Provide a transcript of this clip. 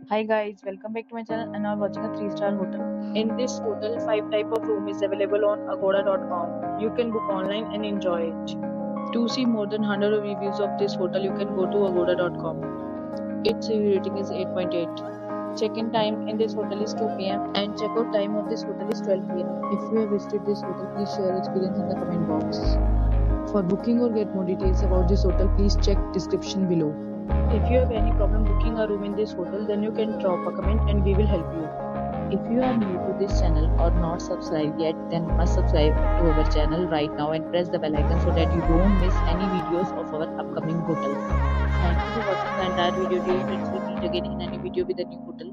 Hi guys, welcome back to my channel and now watching a 3-star hotel. In this hotel, 5 type of room is available on agoda.com. You can book online and enjoy it. To see more than 100 reviews of this hotel, you can go to agoda.com. Its review rating is 8.8. Check-in time in this hotel is 2 p.m. and check-out time of this hotel is 12 p.m. If you have visited this hotel, please share your experience in the comment box. For booking or get more details about this hotel, please check description below. If you have any problem booking a room in this hotel, then you can drop a comment and we will help you. If you are new to this channel or not subscribed yet, then must subscribe to our channel right now and press the bell icon so that you don't miss any videos of our upcoming hotel. Thank you for watching the entire video till we meet again in any video with a new hotel.